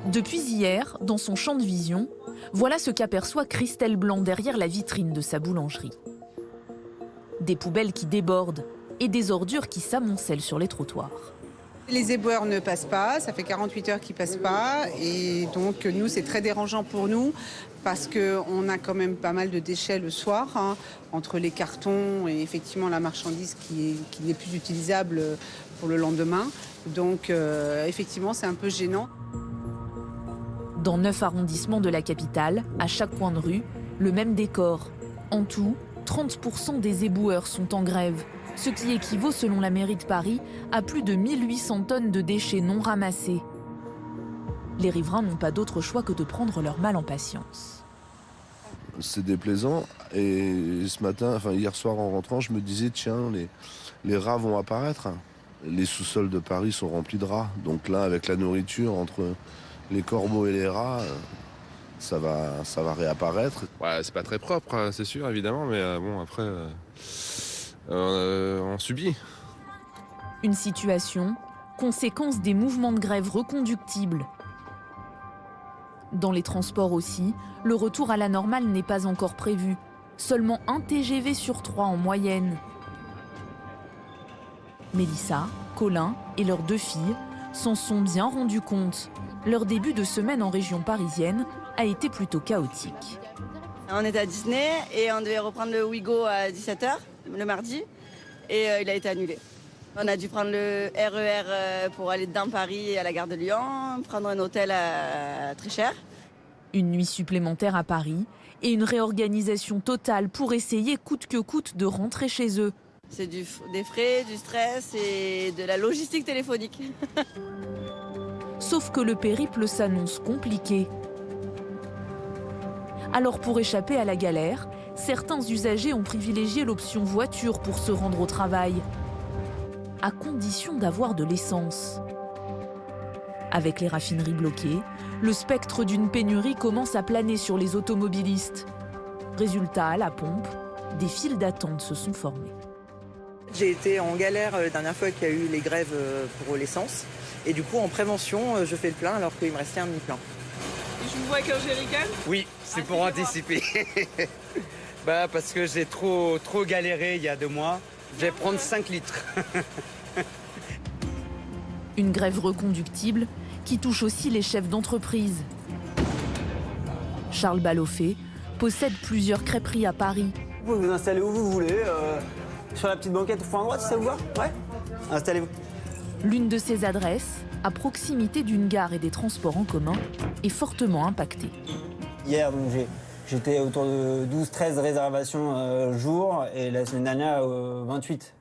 Depuis hier, dans son champ de vision, voilà ce qu'aperçoit Christelle Blanc derrière la vitrine de sa boulangerie. Des poubelles qui débordent et des ordures qui s'amoncellent sur les trottoirs. Les éboueurs ne passent pas, ça fait 48 heures qu'ils ne passent pas et donc nous c'est très dérangeant pour nous parce qu'on a quand même pas mal de déchets le soir, entre les cartons et effectivement la marchandise qui n'est plus utilisable pour le lendemain. Donc effectivement c'est un peu gênant. Dans 9 arrondissements de la capitale, à chaque coin de rue, le même décor. En tout, 30% des éboueurs sont en grève, ce qui équivaut, selon la mairie de Paris, à plus de 1800 tonnes de déchets non ramassés. Les riverains n'ont pas d'autre choix que de prendre leur mal en patience. C'est déplaisant et ce matin, hier soir en rentrant, je me disais tiens, les rats vont apparaître. Les sous-sols de Paris sont remplis de rats, donc là avec la nourriture entre les corbeaux et les rats, ça va réapparaître. Ouais, c'est pas très propre, hein, c'est sûr, évidemment, mais bon, après, on subit. Une situation, conséquence des mouvements de grève reconductibles. Dans les transports aussi, le retour à la normale n'est pas encore prévu. Seulement un TGV sur 3 en moyenne. Mélissa, Colin et leurs 2 filles s'en sont bien rendus compte. Leur début de semaine en région parisienne a été plutôt chaotique. On était à Disney et on devait reprendre le Ouigo à 17h le mardi et il a été annulé. On a dû prendre le RER pour aller dans Paris à la gare de Lyon, prendre un hôtel très cher. Une nuit supplémentaire à Paris et une réorganisation totale pour essayer coûte que coûte de rentrer chez eux. C'est des frais, du stress et de la logistique téléphonique. Sauf que le périple s'annonce compliqué. Alors pour échapper à la galère, certains usagers ont privilégié l'option voiture pour se rendre au travail, à condition d'avoir de l'essence. Avec les raffineries bloquées, le spectre d'une pénurie commence à planer sur les automobilistes. Résultat, à la pompe, des files d'attente se sont formées. J'ai été en galère la dernière fois qu'il y a eu les grèves pour l'essence. Et du coup, en prévention, je fais le plein alors qu'il me restait un demi-plein. Je vous vois qu'un jerrycan ? Oui, c'est pour anticiper. Parce que j'ai trop galéré il y a 2 mois. Je vais prendre 5 litres. Une grève reconductible qui touche aussi les chefs d'entreprise. Charles Baloffet possède plusieurs crêperies à Paris. Vous pouvez vous installer où vous voulez, sur la petite banquette au fond à droite, si ça vous va ? Ouais. Installez-vous. L'une de ses adresses, à proximité d'une gare et des transports en commun, est fortement impactée. Hier, j'étais autour de 12-13 réservations jour et la semaine dernière, 28.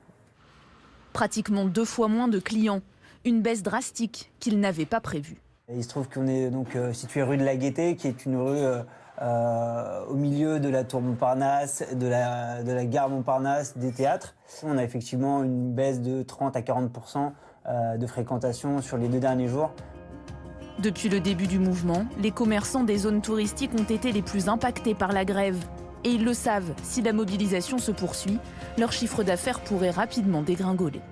Pratiquement 2 fois moins de clients, une baisse drastique qu'ils n'avaient pas prévue. Il se trouve qu'on est donc situé rue de la Gaîté, qui est une rue au milieu de la tour Montparnasse, de la gare Montparnasse, des théâtres. On a effectivement une baisse de 30 à 40% de fréquentation sur les 2 derniers jours. Depuis le début du mouvement, les commerçants des zones touristiques ont été les plus impactés par la grève. Et ils le savent, si la mobilisation se poursuit, leur chiffre d'affaires pourrait rapidement dégringoler.